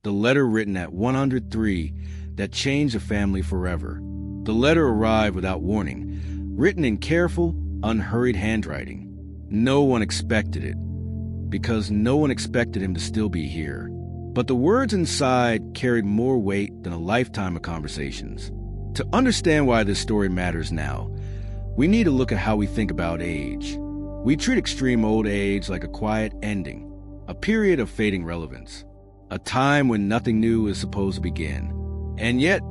the letter written at 103 that changed the family forever. The letter arrived without warning, written in careful, unhurried handwriting. No one expected it, because no one expected him to still be here. But the words inside carried more weight than a lifetime of conversations. To understand why this story matters now, we need to look at how we think about age. We treat extreme old age like a quiet ending, a period of fading relevance, a time when nothing new is supposed to begin. And yet,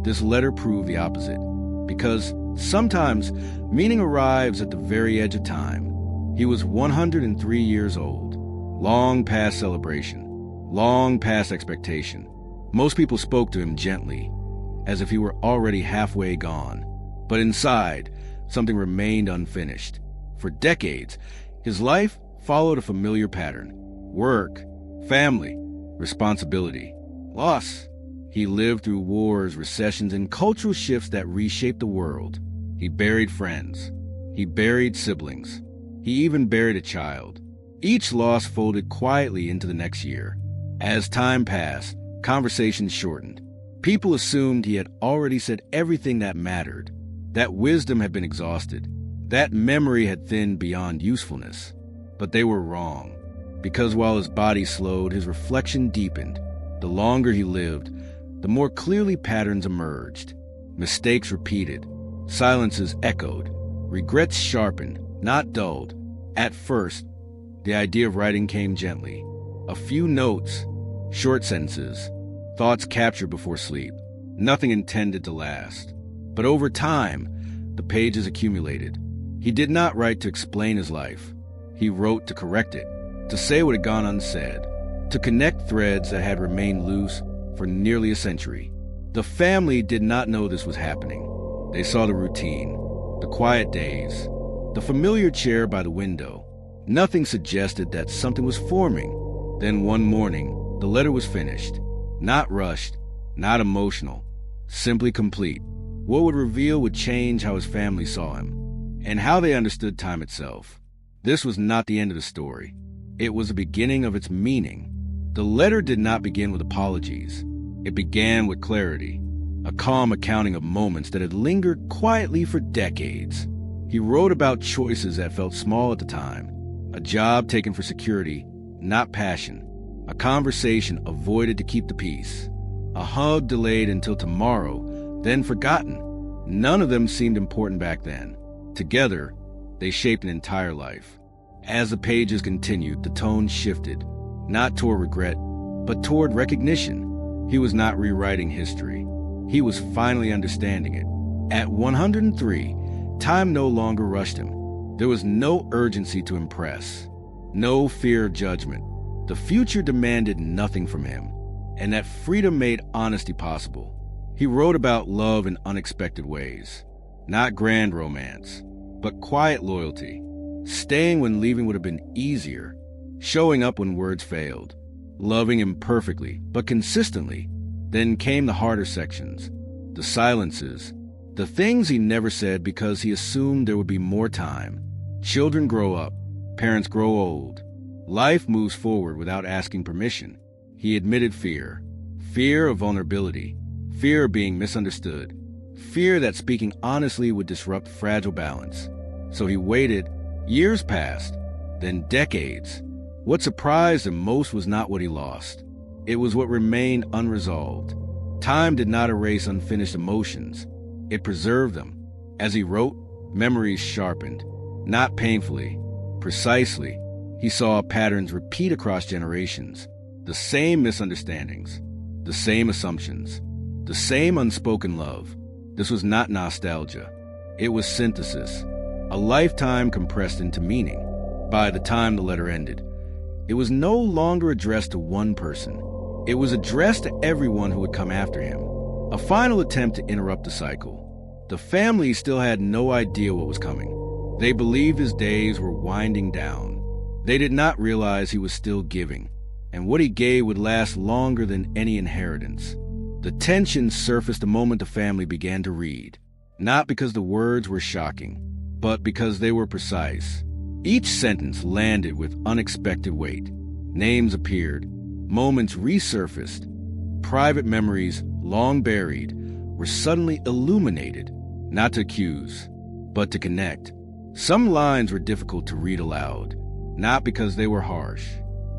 this letter proved the opposite, because sometimes meaning arrives at the very edge of time. He was 103 years old, long past celebration, long past expectation. Most people spoke to him gently, as if he were already halfway gone. But inside, something remained unfinished. For decades, his life followed a familiar pattern: work, family, responsibility, loss. He lived through wars, recessions, and cultural shifts that reshaped the world. He buried friends. He buried siblings. He even buried a child. Each loss folded quietly into the next year. As time passed, conversations shortened. People assumed he had already said everything that mattered, that wisdom had been exhausted, that memory had thinned beyond usefulness. But they were wrong, because while his body slowed, his reflection deepened. The longer he lived, the more clearly patterns emerged. Mistakes repeated, silences echoed, regrets sharpened, not dulled. At first, the idea of writing came gently. A few notes, short sentences, thoughts captured before sleep, nothing intended to last. But over time, the pages accumulated. He did not write to explain his life. He wrote to correct it, to say what had gone unsaid, to connect threads that had remained loose for nearly a century. The family did not know this was happening. They saw the routine, the quiet days, the familiar chair by the window. Nothing suggested that something was forming. Then one morning, the letter was finished. Not rushed, not emotional, simply complete. What would reveal would change how his family saw him, and how they understood time itself. This was not the end of the story. It was the beginning of its meaning. The letter did not begin with apologies. It began with clarity, a calm accounting of moments that had lingered quietly for decades. He wrote about choices that felt small at the time, a job taken for security, not passion, a conversation avoided to keep the peace, a hug delayed until tomorrow, then forgotten. None of them seemed important back then. Together, they shaped an entire life. As the pages continued, the tone shifted, not toward regret, but toward recognition. He was not rewriting history. He was finally understanding it. At 103, time no longer rushed him. There was no urgency to impress, no fear of judgment. The future demanded nothing from him, and that freedom made honesty possible. He wrote about love in unexpected ways, not grand romance, but quiet loyalty, staying when leaving would have been easier, showing up when words failed, loving imperfectly but consistently. Then came the harder sections, the silences, the things he never said because he assumed there would be more time. Children grow up, parents grow old. Life moves forward without asking permission. He admitted fear of vulnerability, fear of being misunderstood, fear that speaking honestly would disrupt fragile balance. So he waited. Years passed, then decades. What surprised him most was not what he lost. It was what remained unresolved. Time did not erase unfinished emotions. It preserved them. As he wrote, memories sharpened, not painfully, precisely. He saw patterns repeat across generations, the same misunderstandings, the same assumptions, the same unspoken love. This was not nostalgia. It was synthesis, a lifetime compressed into meaning. By the time the letter ended, it was no longer addressed to one person. It was addressed to everyone who would come after him. A final attempt to interrupt the cycle. The family still had no idea what was coming. They believed his days were winding down. They did not realize he was still giving, and what he gave would last longer than any inheritance. The tension surfaced the moment the family began to read, not because the words were shocking, but because they were precise. Each sentence landed with unexpected weight. Names appeared, moments resurfaced, private memories, long buried, were suddenly illuminated, not to accuse, but to connect. Some lines were difficult to read aloud, not because they were harsh,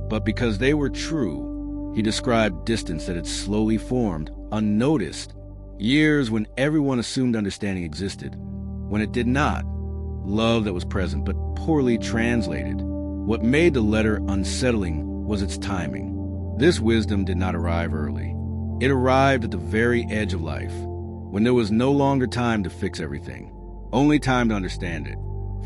but because they were true. He described distance that had slowly formed, unnoticed, years when everyone assumed understanding existed, when it did not, love that was present but poorly translated. What made the letter unsettling was its timing. This wisdom did not arrive early. It arrived at the very edge of life, when there was no longer time to fix everything, only time to understand it.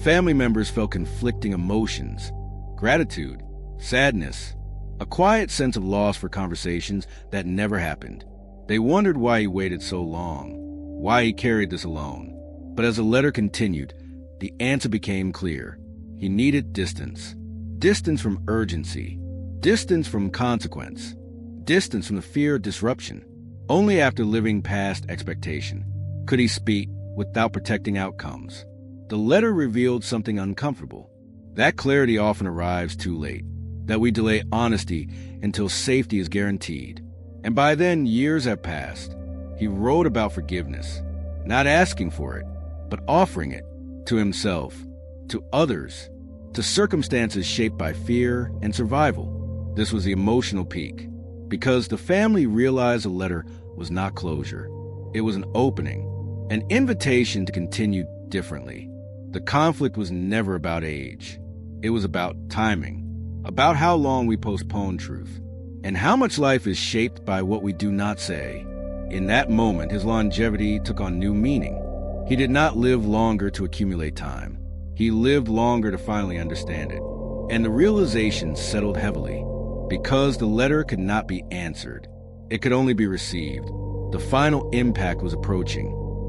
Family members felt conflicting emotions: gratitude, sadness, a quiet sense of loss for conversations that never happened. They wondered why he waited so long, why he carried this alone. But as the letter continued, the answer became clear. He needed distance. Distance from urgency. Distance from consequence. Distance from the fear of disruption. Only after living past expectation could he speak without protecting outcomes. The letter revealed something uncomfortable. That clarity often arrives too late, that we delay honesty until safety is guaranteed. And by then, years have passed. He wrote about forgiveness, not asking for it, but offering it to himself, to others, to circumstances shaped by fear and survival. This was the emotional peak, because the family realized the letter was not closure. It was an opening, an invitation to continue differently. The conflict was never about age. It was about timing, about how long we postpone truth, and how much life is shaped by what we do not say. In that moment, his longevity took on new meaning. He did not live longer to accumulate time. He lived longer to finally understand it. And the realization settled heavily. Because the letter could not be answered, it could only be received. The final impact was approaching.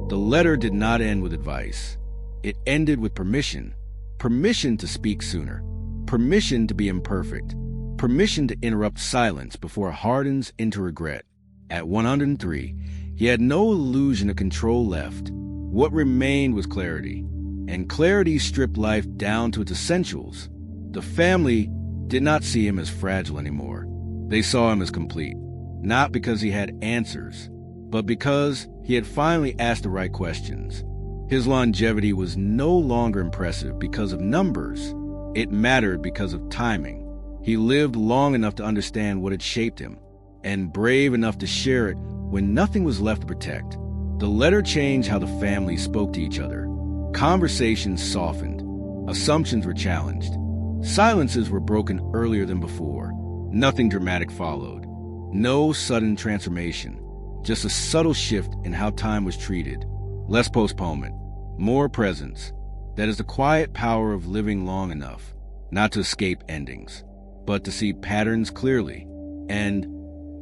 The letter did not end with advice. It ended with permission. Permission to speak sooner. Permission to be imperfect. Permission to interrupt silence before it hardens into regret. At 103, he had no illusion of control left. What remained was clarity, and clarity stripped life down to its essentials. The family did not see him as fragile anymore. They saw him as complete, not because he had answers, but because he had finally asked the right questions. His longevity was no longer impressive because of numbers. It mattered because of timing. He lived long enough to understand what had shaped him, and brave enough to share it when nothing was left to protect. The letter changed how the family spoke to each other. Conversations softened. Assumptions were challenged. Silences were broken earlier than before. Nothing dramatic followed. No sudden transformation. Just a subtle shift in how time was treated. Less postponement. More presence. That is the quiet power of living long enough, not to escape endings, but to see patterns clearly. And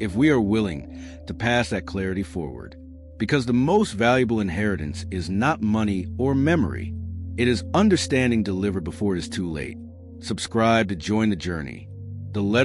if we are willing to pass that clarity forward, because the most valuable inheritance is not money or memory. It is understanding delivered before it is too late. Subscribe to join the journey. The letter